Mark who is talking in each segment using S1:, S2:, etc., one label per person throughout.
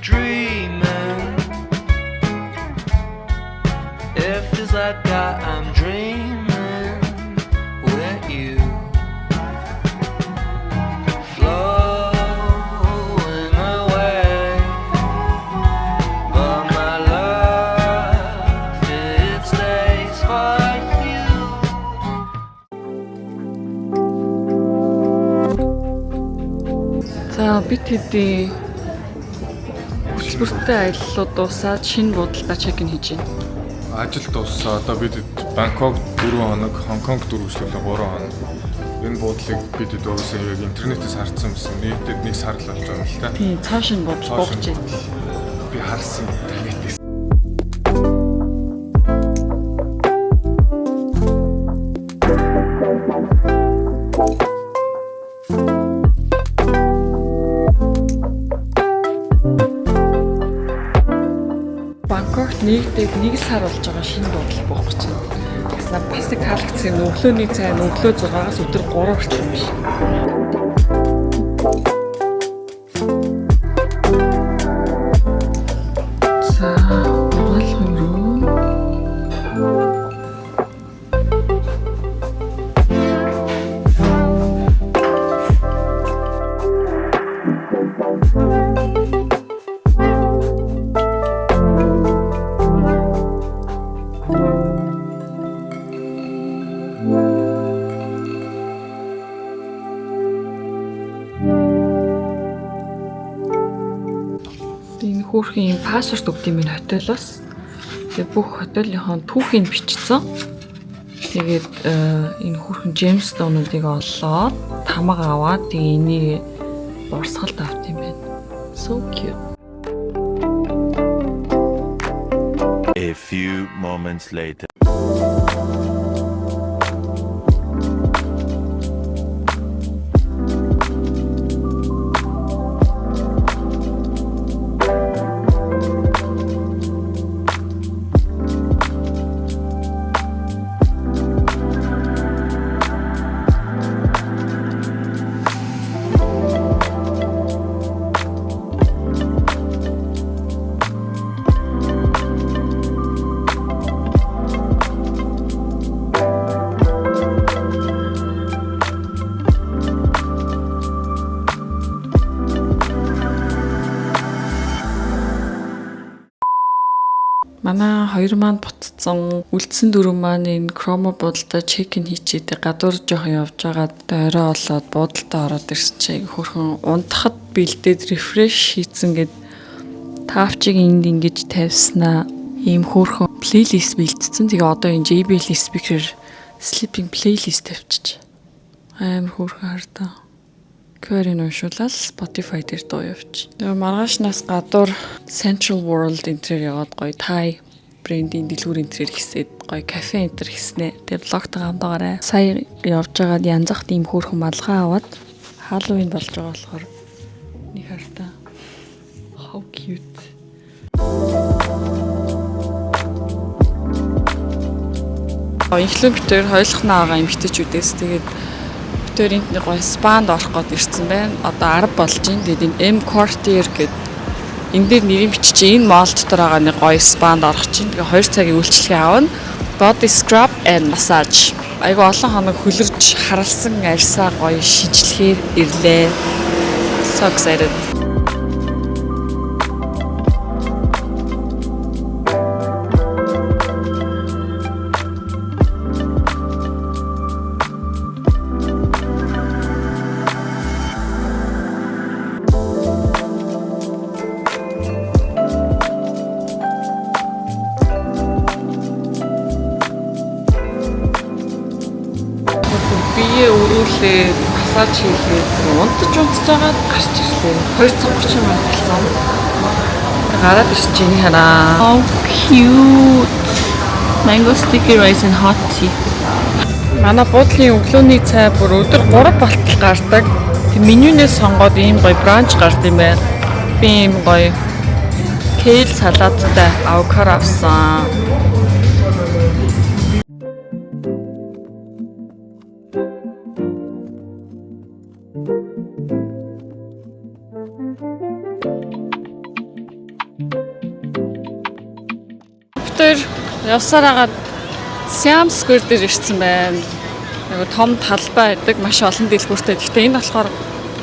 S1: Dreaming. It feels like I'm dreaming with you. Flowing away. But my love, it stays for you.
S2: За бид хэдий хөтөлбөртэй аяллууд дуусаад шинэ буудалдаа чек-ин хийж байна.
S3: Ажил дууссан. Одоо бид Бангкок 4 хоног, Хонконг 4 эсвэл 3 хоног. Энэ буудлыг бид уусаа яг интернетээс харсан байсан. Нийтэд нэг сар л болж байгаа л та.
S2: Тийм, цааш нь буудал буугч байна.
S3: Би харсан интернетээс.
S2: Бангкокт нэгдээд 1 сар болж байгаа шинэ буудал буугч байна. Гэснээр бас нэг хаалгацын өглөөний цай өглөө 6-аас өдөр 3 хүртэл юм биш. За, угаалгын руу. Энэ хөөрхийн паспорт өгд юм энэ хотелоос. Тэгээ бүх хотелийнхоо түүхийг бичсэн. Тэгээд энэ хөөрхөн Джеймстоунуудыг олоод тамга аваад тэгээ энийг урсгалд авт юм байна. So cute.
S4: A few moments later.
S2: Манай хоёр маань буцсан үлдсэн дөрөв маань энэ Chroma буудалдаа чек-ин хийчихдээ гадуур жоохон явж байгаад орой болоод буудалдаа ороод ирсэн чинь хөрхөн унтахад бэлдээд refresh хийцэн гэд таавчиг энд ингэж тавьснаа ийм хөрхөн плейлист бэлдсэн. Тэгээ одоо энэ JBL speaker sleeping playlist тавьчих. Амар хөрхөн хардаа. QR-ийг уншуулаад Spotify дээр дуу явууч. Тэгээ маргаашнаас гадуур Central World энтрээр яваад гоё Thai брендийн дэлгүүр энтрээр хийсээд гоё кафе энтер хийснэ. Тэгээ блогтойгоо хамтаагаарай. Сая явж байгаад янзах тийм хөөрхөн малгай аваад Halloween болж байгаа болохоор нэг хартаа. How cute. Эхлэн битээр хойлохноо байгаа эмэгтэйчүүдээс тэгээд тэр энд нэг гоё спанд орох гээд ирсэн байна. Одоо 10 болж байна. Тэгээд энэ M Quartier гэдэг энэ дээр нэрийн бичиж энэ мall дотор байгаа нэг гоё спанд орох чинь. Тэгээ 2 цагийн үйлчлэгээ авна. Body scrub and massage. Айгу олон хоног хөлөрж харалсан арьсаа гоё шинжлэхээр ирлээ. So excited. Бие өрүүлээ, массаж хийлээ, унтаж байгаа гарч ирлээ. 230 минут болсон. Гараад ирж чинь хараа.
S5: How cute. Mango sticky rice and hot tea.
S2: Манай буудлын өглөөний цай бүр өдөр 3 болтол гардаг. Тэг менюнээс сонгоод ийм гоё бранч гард юм байна. Би ийм гоё кейл салаттай авокадо авсан. хоёр явсаар хагаад Siam Square дээр ирсэн байна. Нэг том талбай байдаг, маш олон дэлгүүртэй. Гэхдээ энэ болохоор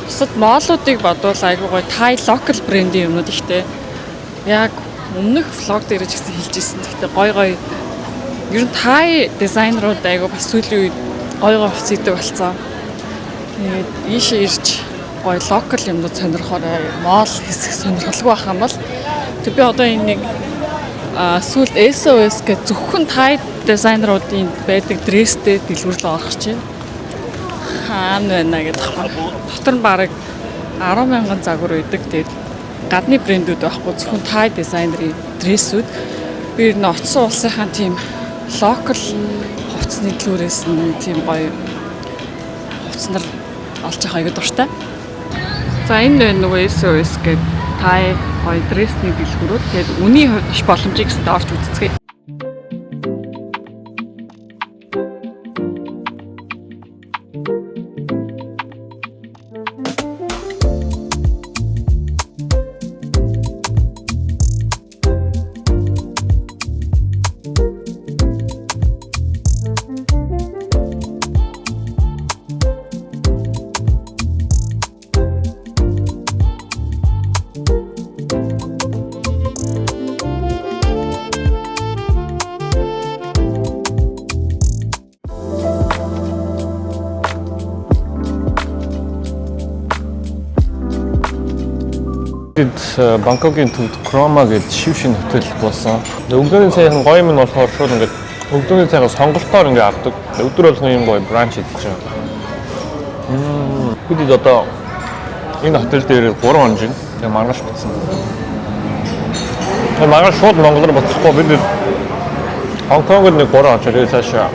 S2: бусад моолуудыг бодвол айгүй гоё Thai local брендийн юмнууд ихтэй. Яг өмнөх влог дээр ч гэсэн хэлж ирсэн. Гэхдээ гоё ер нь Thai дизайнерууд айгүй бас сүүлийн үед гоё хувц идэг болсон. Тэгээд ийшээ ирж гоё local юмнууд сонирхоор моол хэсэг сонирхолгүй байх юм бол би одоо энэ нэг сүүл SOS гэх зөвхөн Thai дизайнеруудын байдаг дресстэй дэлгүүрлээ орох чинь хаана байна гэдэг байна. Дотор нь бараг 10,000 загвар үйдэг. Тэгээд гадны брэндүүд байхгүй зөвхөн Thai дизайнерын дрессүүд. Би энэ оцсон улсынхаа тийм local хувцсны дэлгүүрээс нь тийм гоё хувцснаар олж авах аягүй дуртай. За энэ нөгөө SOS гэдэг Thai гоё дрессний дэлгүүрүүд. Тэгээд үний хувьд маш боломжийг өстө орж үзцгээе.
S6: Бангкокийн төвд Chroma гэдэг шив шин хотел болсон. Өглөөний цайхан гоё юм нь болохоор шууд ингээд өглөөний цайгаа сонголтоор ингээд авдаг. Өдөр болгон юм гоё бранч идэж байгаа. Бид одоо энэ хотел дээр 3 хоног жин. Тэгээ маргааш буцсан. Тэгээ маргааш шууд Монголоор буцахгүй бид Хонконгод нэг 3 хоног тэгээ цаашаа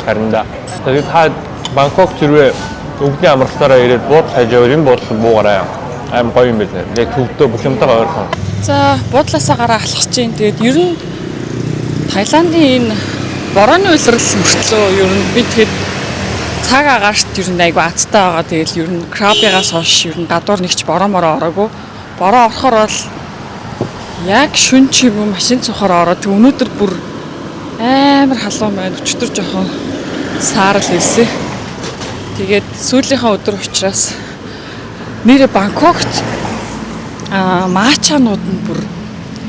S6: харинда. Тэгээд та Бангкок зэрвээ өвгний амралтаараа ирээд бууд хажууд энэ буудлын буугаараа аим гоё юм байна. Яг төвдөө бүх юмтайгаа ойрхон.
S2: За буудлаасаа гараа алхаж чинь тэгээд ер нь Таиландын энэ борооны улирал мөртлөө ер нь бид тэгэд цаг агаарт ер нь айгу азтай байгаа. Тэгэл ер нь крабигаас хойш ер нь гадуур нэгч бороо мороо ороогүй. Бороо орохоор бол яг шүн ч юм уу машин цухаар ороод өнөөдөр бүр амар халуун байна. Өчтөр жоохон саарл ирсэн. Тэгээд сүүлийнхаа өдөр учраас нэрэ Бангкокт матчанууд нь бүр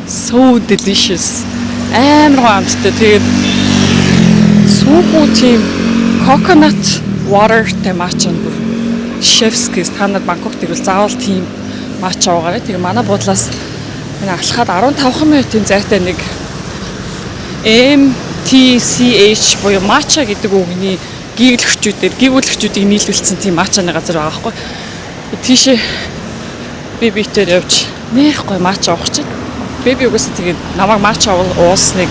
S2: so delicious амар гомдтой. Тэгээд сүүхүү тийм coconut water тэ матча бүр chef's-кис та нар Бангкокт ирвэл заавал тийм матча уугаарай. Тэгээ манай буудлаас энэ алхахад 15 минутын зайтай нэг MTCH буюу матча гэдэг үгний гівүүлэгчүүдийг нийлүүлсэн тийм матчаны газар байгаа байхгүй. Тийшээ бибитээр явж нэх гой матча уух чинь. Биби угсаа тэгээд намайг матча уусныг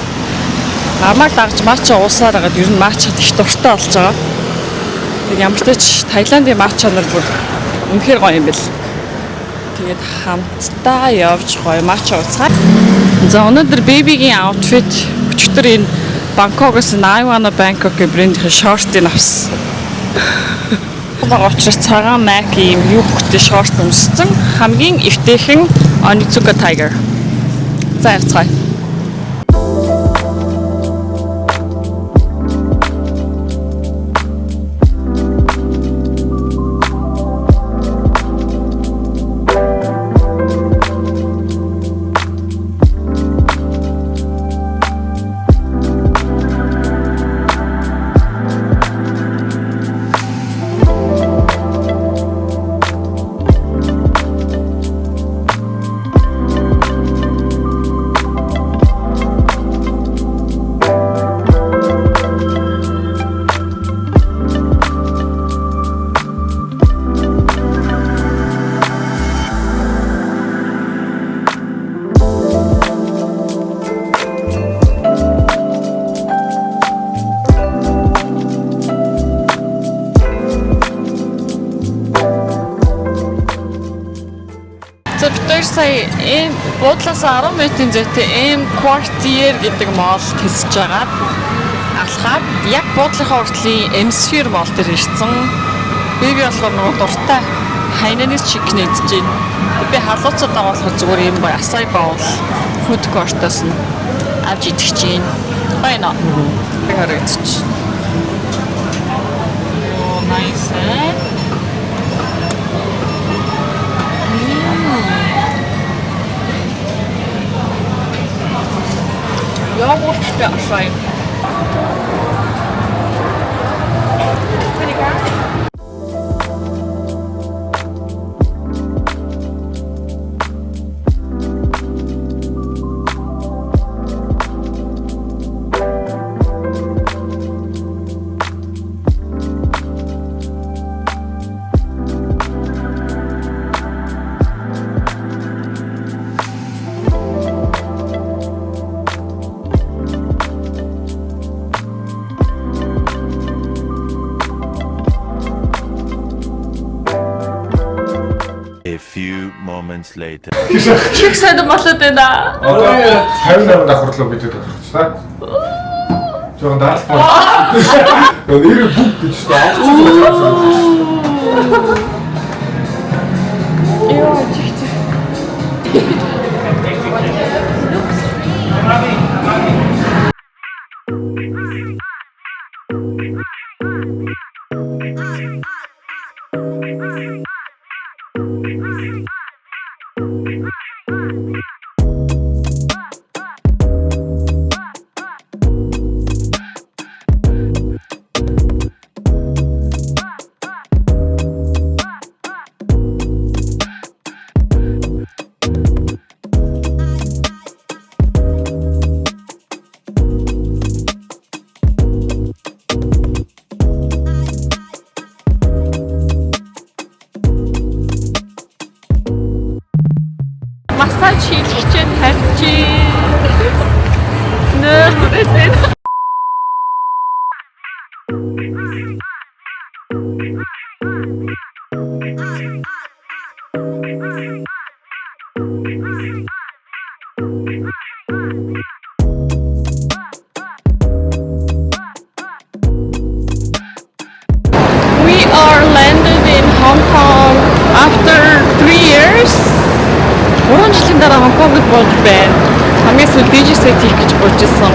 S2: намайг дагж матча уусаар хагаад ер нь матчад их дуртай болж байгаа. Тэгээд ямар ч тач Таиландын матчанаар бүр үнэхээр гоё юм бэл. Тэгээд хамтдаа явж гоё матча ууцгаад. За өнөөдөр бибигийн аутфит өчтөр энэ Бангкокоос I Wanna Bangkok гэх брэндийн шортыг авсан. Очрос цагаан Mac ийм юу хөхтэй шорт өмссөн. Хамгийн эвтэйхэн Onitsuka Tiger. За явцгаая. Сая энэ буудлаас 10 минутын зайтай Quartier гэдэг моолд хэсэж байгаа. Алхаад яг буудлынхаа уртлын Hemisphere моол дээр ирсэн. Би болохоор нөгөө дуртай Hainanese chicken идэж байна. Би халууцаад байгаа болохоор зүгээр юм бай. Acai bowl food court-оос нь
S5: авч идэх чинь. Байна.
S2: харагдчих.
S5: Oh, nice. Йогурттай ашай.
S4: A few moments later.
S5: Чих сайн болоод байна.
S3: Одоо 58 давхарлуу бидэд тохирч та. Жогон даалт бол. Нэр бүх гэж та
S5: Массаж хийх чинь тавьчих. Нөө. We are landed in Hong Kong after 3 years. 3 жилийн дараа Хонконгод болж байна. Хамгийн сүүл DJ set хийх гэж бодчихсон.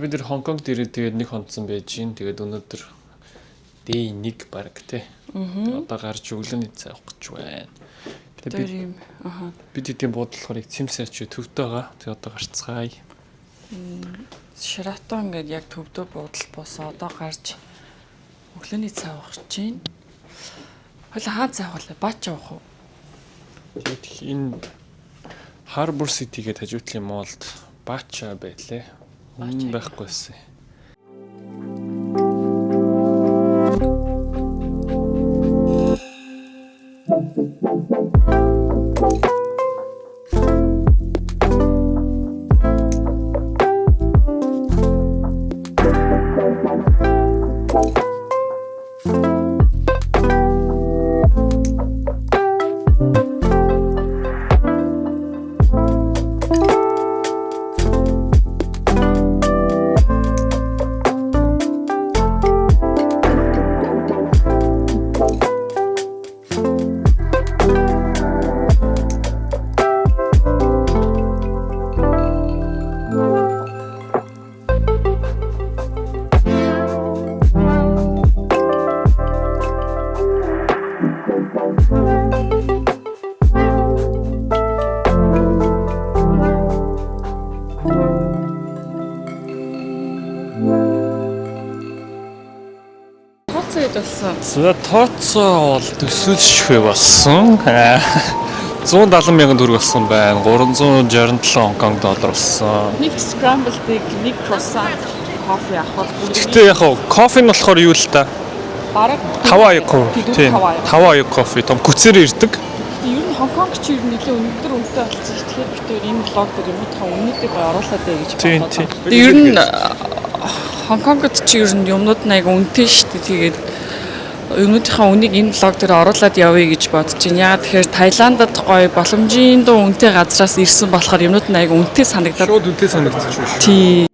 S6: Бид нэр Хонконг дээр тэгээд нэг хонцсон байж гин. Тэгээд өнөөдөр day 1 баг те. Одоо гарч өглөөний цай авах гэж байна. Тэгээд
S2: юм. Аха.
S6: бид эдийн буудлахаар их цэмсэж төвтэй байгаа. Тэгээд одоо гарцгаая.
S2: Ширатон ингээд яг төвдөө буудал босоо одоо гарч өглөөний цай авах гэж байна. Хойло хаа цай авах вэ? Бач авах уу?
S6: Тэгээд энэ Harbour City-гээд хажуутлын моолд Бача байлээ. Өмнө байхгүйсэн. За тооцоо бол төсөөлшгүй болсон. 170 мянган төгрөг болсон байна. 367 Хонконг доллар болсон.
S2: Нэг scrambled egg, нэг croissant, кофе авах бол
S6: Гэтэ яг кофе нь болохоор юу л та?
S2: бараг
S6: 5 тийм 5 кофе том күцээр ирдэг.
S2: Ер нь Хонконг ч ер нь нэлээ өндөр үнэтэй болсон шүү. Тэгэхээр бид тэр энэ блог дээр юм таа үнэтэйг оруулаад бай гэж бодлоо. Тэгээ ер нь Хонконгод ч ер нь юмнууд нэг үнэтэй шүү. Тэгээд Өнөөдрийнхөө үнийг энэ влог дээр оруулаад явъя гэж бодож байна. Яагаад тэгэхээр Таиландд гоё боломжийн доо үнэтэй газраас ирсэн болохоор юмнууд нь айгүй үнэтэй санагдаад.
S3: Шууд үнэтэй санагдчих шүү.
S2: Тий.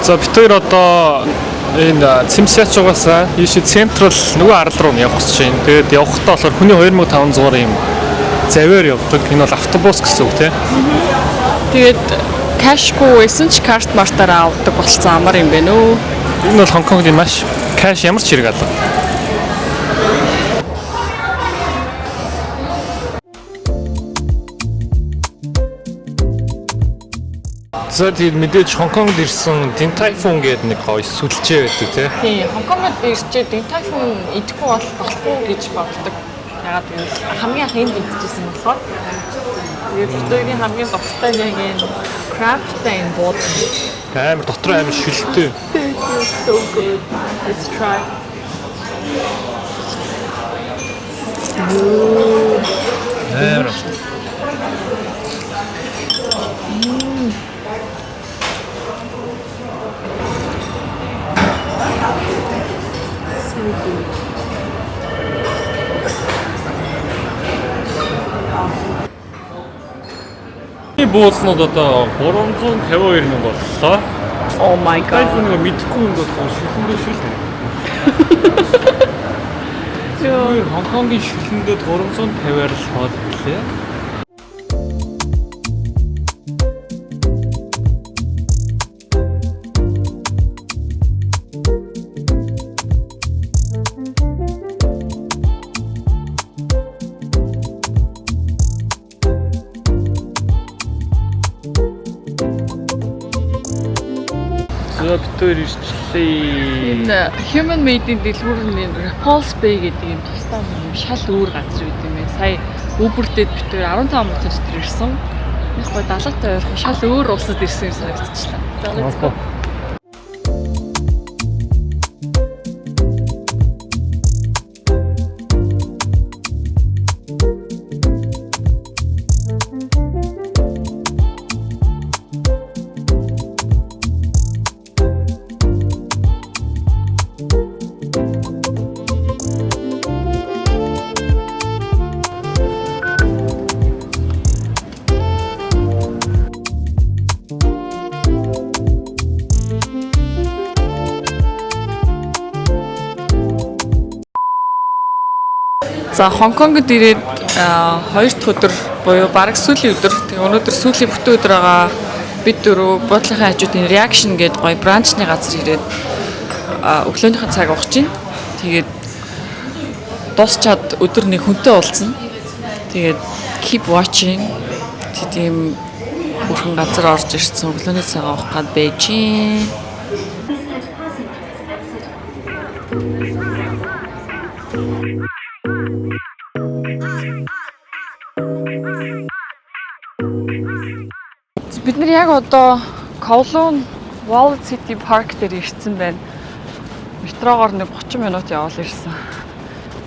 S6: За бид хоёр одоо энэ Цимсячугаас ийшээ централ нөгөө арал руу явах гэж байна. Тэгээд явахдаа болохоор хүний 2500 юм завьар явдаг. Энэ бол автобус гэсэн үг тийм.
S2: Тэгээд кэшгүй байсан ч карт мартаараа авдаг болсон амар юм байна уу?
S6: Энэ бол Хонконгын маш кэш ямар ч хэрэг алга. За тийм мэдээж Хонконгд ирсэн Дин Тайфун гэдэг нэг гоё сүлжээ байдаг тийм.
S2: Тий, Хонконгод ирчээ Дин Тайфун идэхгүй болохгүй гэж боддог. Ягаад гэвэл хамгийн анх энд идчихсэн болохоор. Тэгээд өөрийн хамгийн дуртай яг энэ crab-тай энэ бууд.
S6: Амар дотор амар шүлтэй.
S2: So good. Let's try.
S6: Амар. Бууснууд одоо 352 мянга боллоо.
S2: Oh my god.
S6: Тайфуныг мэдхгүй юм бол шилхэндээ шилхэн. Хонконгийн шилхэндээ 350-аар л хоодлээ. Битээр ирчлээ.
S2: Энэ human made-ийн дэлгүүрний Repulse Bay гэдэг юм тусдаа юм шал өөр газар байт юм байна. Сая Uber-дэд битээр 15 минут ч ирсэн. Их гой далаатай ойрхон шал өөр улсад ирсэн юм санагдчихлаа. За let's go. За Хонконгод ирээд 2 дахь өдөр буюу бараг сүүлийн өдөр. Тэгээ өнөөдөр сүүлийн бүтэн өдөр байгаа бид дөрөв бодлогын хажуудын reaction гэдэг гоё бранчны газар ирээд өглөөнийхөө цаг ууж чинь. Тэгээд дуусчаад өдөр нэг хүнтэй уулзсан. Тэгээд keep watching тийм бүрхэн газар орж ирсэн өглөөний цаг уух гад байж чинь. Бид нар яг одоо Kowloon Wallet City Park дээр ирсэн байна. Метрогоор нэг 30 минут явал ирсэн.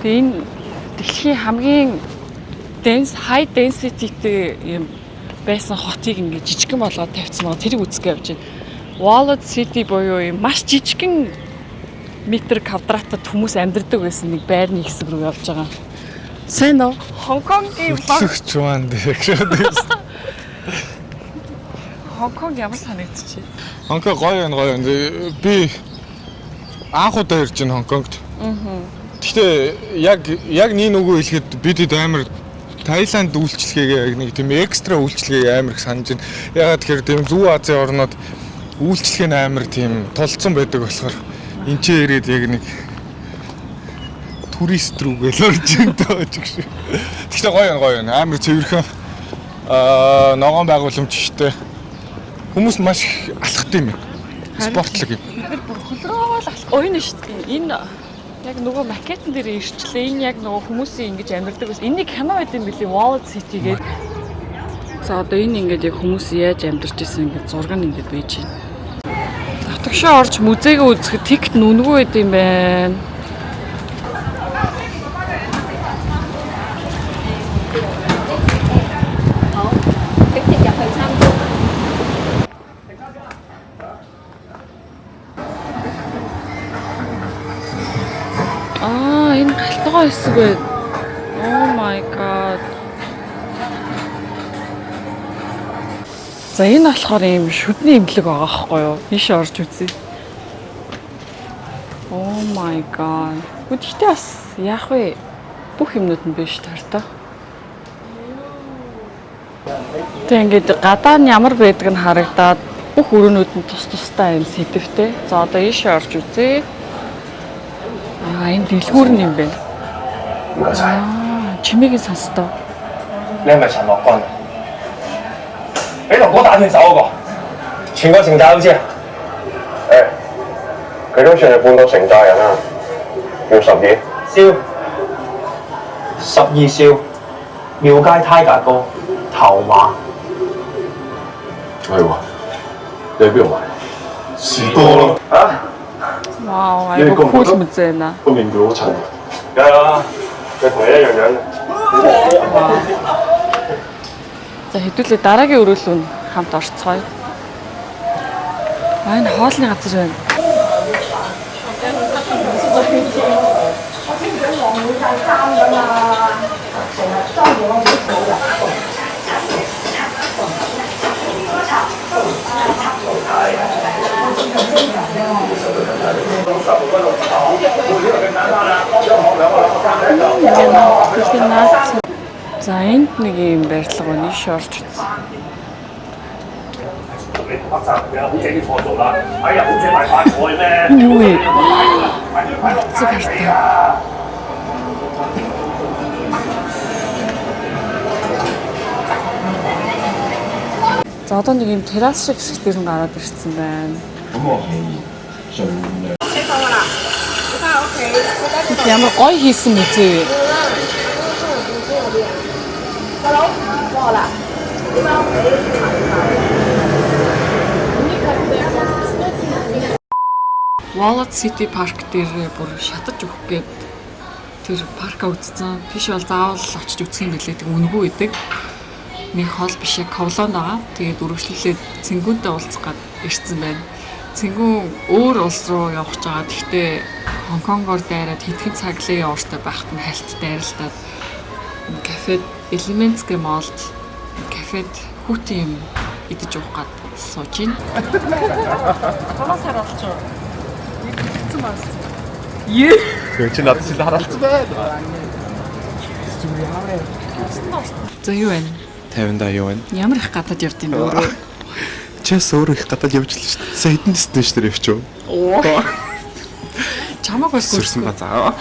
S2: Тэгээ энэ дэлхийн хамгийн high density-тэй юм байсан хотыг ингээд жижигхэн болгоод тавьсан байгаа. Тэрийг үзэх явж байна. Wallet City буюу юм маш жижигхэн метр квадратад хүмүүс амьдардаг байсан нэг байрны хэсэг рүү явж байгаа. Сайн уу? Хонконгийн
S3: Хөтлөгч маань дээр.
S2: Хонконг ямар санагдчих.
S3: Хонконг гоё байна. Би анх удаа ирж байна Хонконгт. Гэхдээ яг нэг үгүй хэлэхэд бид амар Таиланд үйлчлэгээ нэг тийм экстра үйлчлэгээ амар их санаж байна. Ягаад тэгэхээр тийм Зүүн Азийн орнууд үйлчлэгээ нь амар тийм тулцсан байдаг болохоор энэ ч ирээд яг нэг турист рүүгээл орж байгаа ч гэж. Гэхдээ гоё байна. Амар цэвэрхэн ногоон байгууламжтай. Хүмүүс маш алхахтай юм байна. спортлог юм.
S5: Бүр хөлрөөл алах. Энэ шүү дээ. Энэ яг нөгөө макетн дээр ирчлээ. Энэ яг нөгөө хүмүүсийн ингэж амьдардаг байсан. Энийг кино байд юм билий Wallet City гэдэг.
S2: За одоо энэ ингээд яг хүмүүс яаж амьдарч ирсэн ингээд зураг нь ингээд байж байна. Татгшаа орж музейг үзэхэд тикт нүнгүй байд юм байна. Энэ галтгоо хэсэг байд. Oh my god. За энэ болохоор юм шүдний имлэг байгаа байхгүй юу? Ийш орж үзье. Oh my god. Гэхдээ бас яах вэ? Бүх юмнууд нь биш таартай. Тэг ингээд гадаа нь ямар байдаг нь харагдаад бүх өрөөнүүд нь тус тустай юм сэдвтэй. За одоо ийш орж үзье. Энэ дэлгүүр нь юм байна. Чимээгийн сонсдоо.
S7: 你係咪陳樂軍？俾龍哥打斷手嗰個，全個城寨都知啊！誒，佢都算係半個城寨人啦，叫12燒，12燒，廟街 Tiger 哥頭馬。係喎，你喺邊度買？士多咯。啊？
S2: Wow, айгу cool музей наа.
S7: 個面具好襯。梗係啦，佢同你一樣樣嘅。
S2: За хэдүүлээ дараагийн өрөөлөнд хамт орцгоё. Энэ хоолны газар байна. За энд нэг юм барилга байна. Ийш орж үзье.
S7: 黑衫有好姐啲錯做啦，哎呀好姐買飯菜咩？
S2: Юу вэ?
S7: 即係啊！
S2: За одоо нэг юм террас шиг хэсэг дээр нь гараад ирсэн байна. Ямар гоё хийсэн музей вэ? Wallet City Park дээр бүр шатаж өгөх гээд тэр парка үзсэн. Тийш бол заавал очиж үзэх юм билээ. Тэг үнэгүй байдаг. Нэг хоол биш яг ковлон байгаа. Тэгээд үргэлжлүүлээд цэнгүүнтэй уулзах гээд ирсэн байна. Цэнгүүн өөр улс руу явах гэж байгаа. Гэхдээ Хонконгоор дайраад хэдхэн цаглын ууртай байхад нь хальттай арилтаад кафед Elements Mall-д кафед хүүтэн юм идэж уух гээд сууж байна. Хамаас харуулчих. Игцэн бас.
S6: Тэг чи надад сэл харалцсан байна.
S2: За юу вэ?
S3: 50-да юу вэ?
S2: Ямар их гадаад явд юм бэ өөрөө?
S3: Чээс өөрөө их гадаад явж л шүү дээ. Сая хэдэн дэстнэш дээр явчих уу?
S2: Чамаг бас
S3: Сүрсэн ба заа.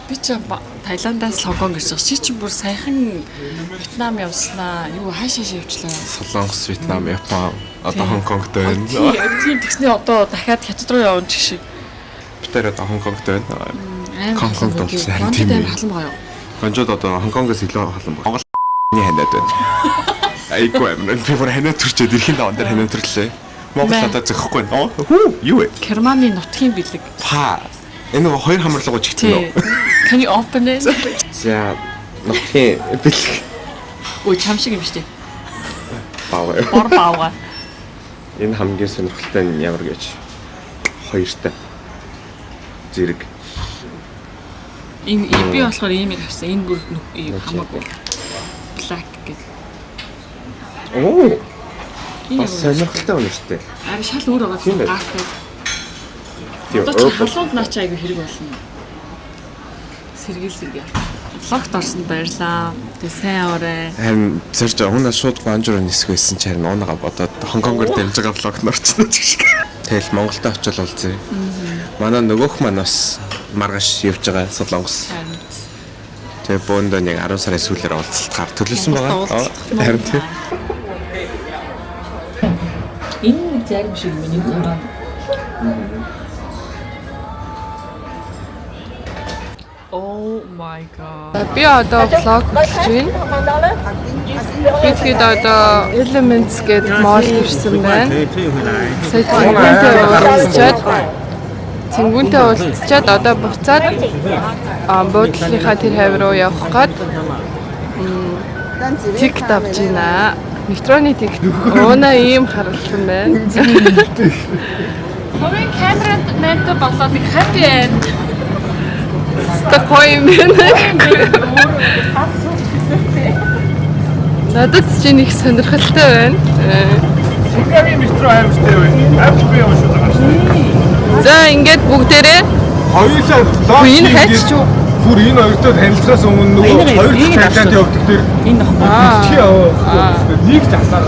S2: Би ч Таиландаас Хонконг ирж байгаа. Чи чинь бүр саяхан Вьетнам явснаа. Юу хаашаа явчлаа?
S3: Солонгос, Вьетнам, Япон, одоо Хонконгт байна.
S2: Тийм тэгснээ одоо дахиад хятад руу явна ч шиг.
S3: Тэр одоо Хонконгт байна. Хонконгт бол харин
S2: тийм
S3: тийм
S2: ээ. Халан байгаа юу?
S3: Гонжод одоо Хонконгоос илүү халан баг. Монголны ханиад байна. Айгүй амин. Би бүр ханиад төрчөөд ирхэн даван дээр ханиад төрлөө. Монгол надад зөхгүй байна. Хүү юу вэ?
S2: Германы нутгийн бэлэг.
S3: Па. Энэ хоёр хамарлага чигтэн
S2: Тий.
S3: үү?
S2: Can you open it?
S3: За нутгийн бэлэг
S2: Ой чам шиг юм шүү дээ.
S3: баа.
S2: Бор баага.
S3: Энэ хамгийн сонирхолтой нь ямар гэж хоёртай зэрэг.
S2: Энэ би болохоор иймийг авсан. Энэ бүр ийм хамаагүй. Black гэдэг.
S3: Оо.
S2: Энэ
S3: Бас сонирхолтой байна шүү дээ.
S2: ари шал өөр байгаа
S3: Тийм байх.
S2: гаатай.
S3: Тийм.
S2: Одоо чи халуунд наа чи айгүй хэрэг болно. Сэргийл. Логт орсонд баярлаа. Тэг сайн орой.
S3: Харин зэрж хүнээс шууд банжуур нисэх байсан ч харин унаага бодоод Хонконгоор дамж байгаа влогт норчсон ч гэх. Тэгэл Монголд очил уулзъя. Манай нөгөөх маань бас маргааш явж байгаа Солонгос. Тэгээ бөөндөө нэг 10 сарын сүүлээр уулзалтаар төлөвлөсөн байгаа. Харин тийм.
S8: Энэ зарим шиг миний зураг.
S5: Oh my god. Би одоо vlog хийж байна. Бид одоо Elements гэдэг мол ирсэн байна. Сая Цэнгүүнтэй уулзчаад одоо буцаад буудлынхаа тэр хавь руу явах гээд тикт авч байна. Метроны тикт. Өөна ийм харалсан байна.
S8: Хөрийн камеранд нэрт болоод их хаппи байна.
S5: Стокхойм байна. Надад ч нэг сонирхолтой байна.
S6: Чикагийн метро аймагтай байна. Авч би явж байгаа шүү.
S5: За ингээд бүгдээрээ
S3: Хоёулаа
S5: энэ хайч юу?
S3: бүр энэ хоёртой танилцахаас өмнө нөгөө хоёр танилцаад явдаг дээр
S8: Энэ нөхөр.
S3: битгий яваа. Нэг ч асаар.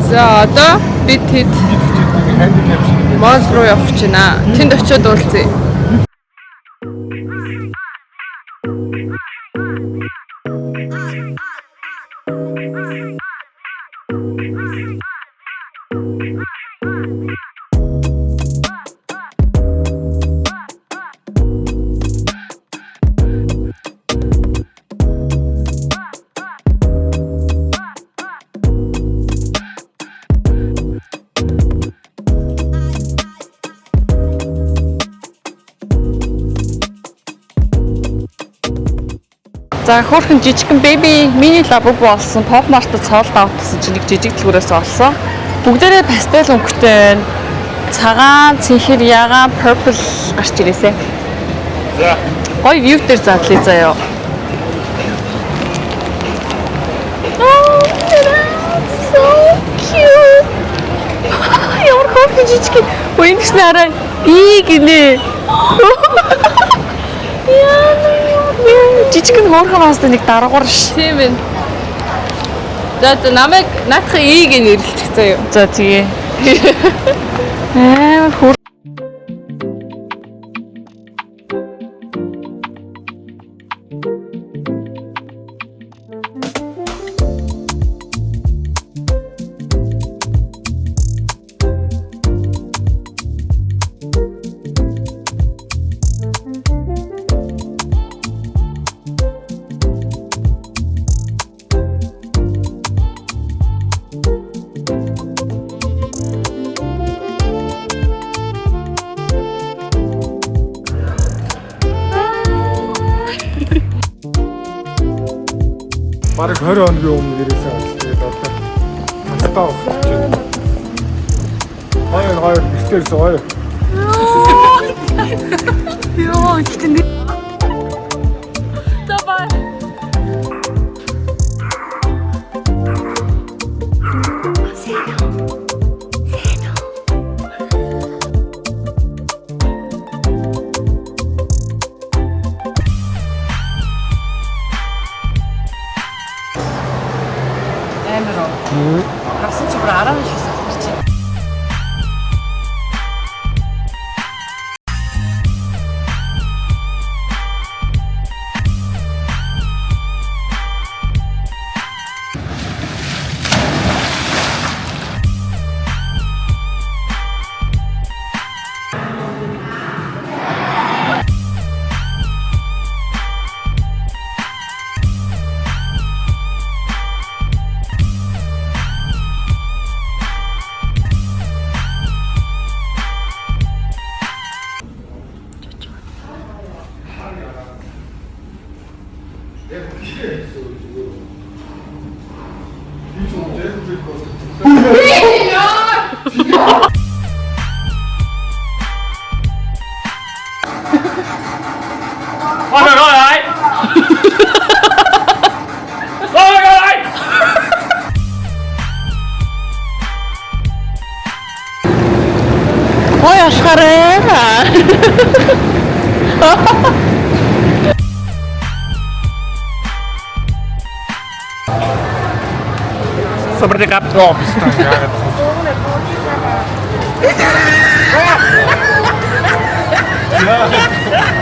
S5: За одоо бид хэд мол руу явах гэж байна. Тэнд очиод уулзъя. За хөөрхөн жижигхэн baby mini lavabo болсон. Pop Mart-д цоолд авчихсан чинь нэг жижиг дэлгүүрээс олсон. Бүгдээрээ пастел өнгөтэй байна. Цагаан, цэнхэр, ягаан, purple гарч ирээсэ.
S6: За.
S5: Гоё view дээр задлаа заяа. So cute. Ямар хөөрхөн жижиг. Үеийнс нараа бий гинэ. Жижигэн хөөрхөн хаастай нэг даргуур ш. Тийм ээ. За намайг наадах ийг нэрлэлчих заяа. За тэгээ. Хөөр
S3: Бараг 20 хоногийн өмнө ирээсэн байна. Тэгээд одоо хастаа авах гэж байна. Хоёр бистэрс хоёр.
S5: ёо гэтэн. Давай.
S8: Гарсан чи бүр 10 шиг сасарч. Ой ашгараа.
S6: Sobre cap.
S3: Яагаад